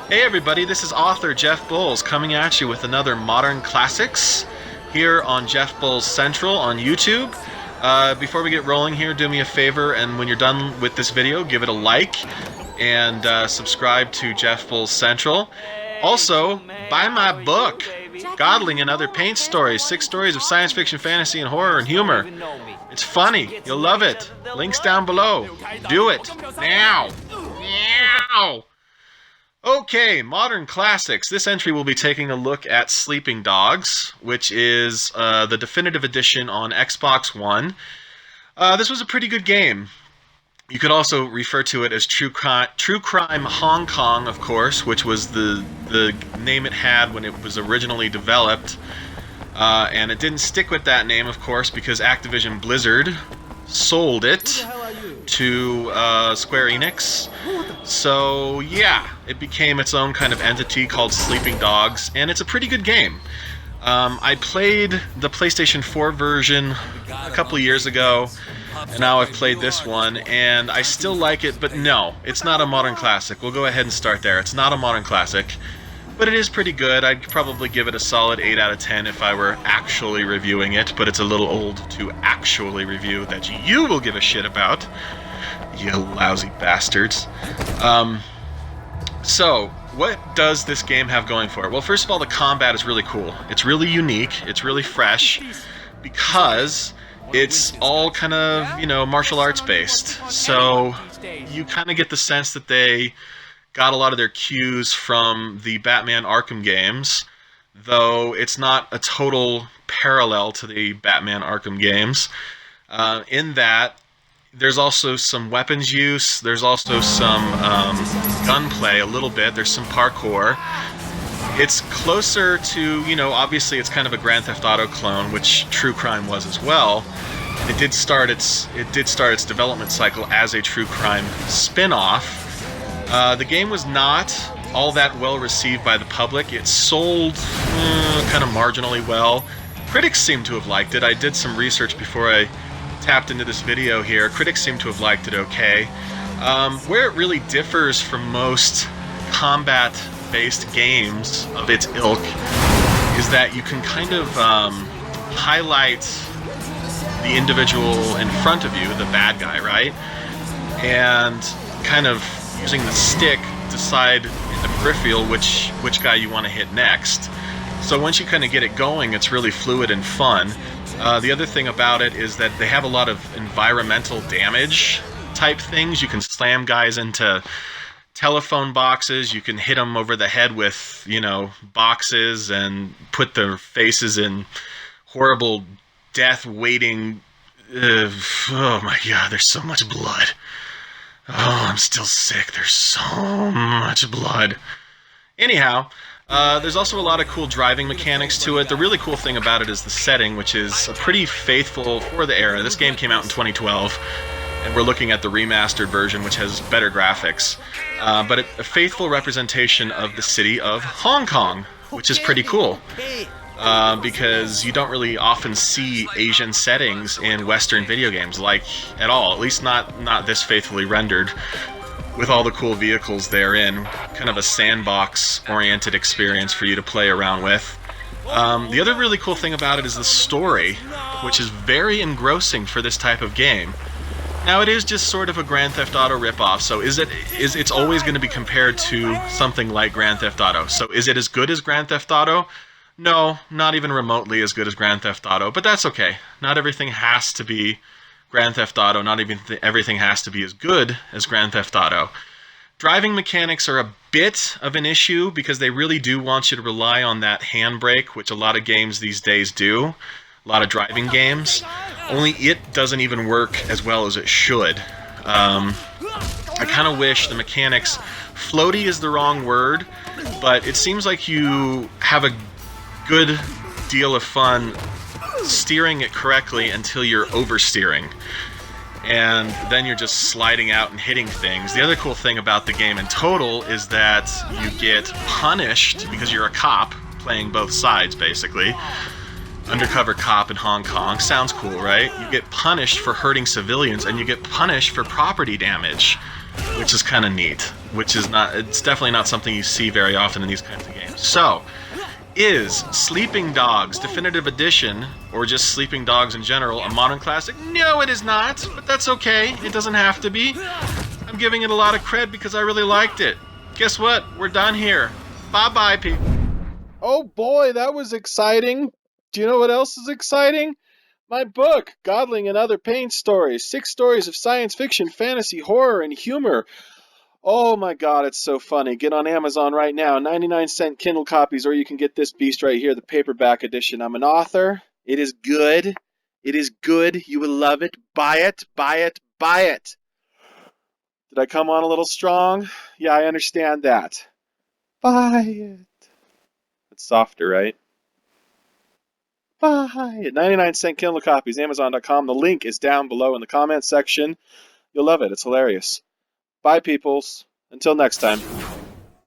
Hey everybody, this is author Jeff Bowles coming at you with another Modern Classics here on Jeff Bowles Central on YouTube. Before we get rolling here, do me a favor, and when you're done with this video, give it a like and subscribe to Jeff Bowles Central. Also, buy my book, Godling and Other Paint Stories, 6 stories of science fiction, fantasy, and horror and humor. It's funny. You'll love it. Links down below. Do it. Now. Now. Okay, Modern Classics. This entry will be taking a look at Sleeping Dogs, which is the definitive edition on Xbox One. This was a pretty good game. You could also refer to it as True Crime Hong Kong, of course, which was the name it had when it was originally developed. And it didn't stick with that name, of course, because Activision Blizzard sold it to Square Enix. So yeah, it became its own kind of entity called Sleeping Dogs, and it's a pretty good game. I played the PlayStation 4 version a couple of years ago, and now I've played this one, and I still like it, but no, it's not a modern classic. We'll go ahead and start there. It's not a modern classic, but it is pretty good. I'd probably give it a solid 8 out of 10 if I were actually reviewing it, but it's a little old to actually review that you will give a shit about. You lousy bastards. So, what does this game have going for it? Well, first of all, the combat is really cool. It's really unique. It's really fresh because it's all kind of, martial arts based. So, you kind of get the sense that they got a lot of their cues from the Batman Arkham games, though it's not a total parallel to the Batman Arkham games, in that there's also some weapons use, there's also some gunplay a little bit, there's some parkour. It's closer to, obviously it's kind of a Grand Theft Auto clone, which True Crime was as well. It did start its development cycle as a True Crime spin-off. The game was not all that well received by the public. It sold kind of marginally well. Critics seem to have liked it. I did some research before I tapped into this video here. Critics seem to have liked it okay. Where it really differs from most combat-based games of its ilk is that you can kind of highlight the individual in front of you, the bad guy, right? And kind of using the stick decide in the peripheral which guy you want to hit next. So once you kind of get it going, it's really fluid and fun. The other thing about it is that they have a lot of environmental damage type things. You can slam guys into telephone boxes, you can hit them over the head with, boxes and put their faces in horrible death waiting. Oh my god, there's so much blood. Oh, I'm still sick. There's so much blood. Anyhow, there's also a lot of cool driving mechanics to it. The really cool thing about it is the setting, which is pretty faithful for the era. This game came out in 2012, and we're looking at the remastered version, which has better graphics. But a faithful representation of the city of Hong Kong, which is pretty cool. Because you don't really often see Asian settings in Western video games, like, at all. At least not this faithfully rendered, with all the cool vehicles therein. Kind of a sandbox-oriented experience for you to play around with. The other really cool thing about it is the story, which is very engrossing for this type of game. Now, it is just sort of a Grand Theft Auto ripoff, so it's always going to be compared to something like Grand Theft Auto. So is it as good as Grand Theft Auto? No, not even remotely as good as Grand Theft Auto, but that's okay. Not everything has to be Grand Theft Auto, not even everything has to be as good as Grand Theft Auto. Driving mechanics are a bit of an issue because they really do want you to rely on that handbrake, which a lot of games these days do. A lot of driving games. Only it doesn't even work as well as it should. I kind of wish the mechanics... Floaty is the wrong word, but it seems like you have a good deal of fun steering it correctly until you're oversteering, and then you're just sliding out and hitting things. The other cool thing about the game in total is that you get punished because you're a cop playing both sides, basically. Undercover cop in Hong Kong. Sounds cool, right? You get punished for hurting civilians, and you get punished for property damage. which is kind of neat. Which is not, it's definitely not something you see very often in these kinds of games. So, is Sleeping Dogs Definitive Edition, or just Sleeping Dogs in general, a modern classic? No, it is not, but that's okay. It doesn't have to be. I'm giving it a lot of cred because I really liked it. Guess what? We're done here. Bye-bye, people. Oh boy, that was exciting. Do you know what else is exciting? My book, Godling and Other Pain Stories. 6 stories of science fiction, fantasy, horror, and humor. Oh my god, it's so funny. Get on Amazon right now. 99-cent Kindle copies, or you can get this beast right here, the paperback edition. I'm an author. It is good. It is good. You will love it. Buy it. Buy it. Buy it. Did I come on a little strong? Yeah, I understand that. Buy it. It's softer, right? Buy it. 99-cent Kindle copies, Amazon.com. The link is down below in the comments section. You'll love it. It's hilarious. Bye, peoples. Until next time.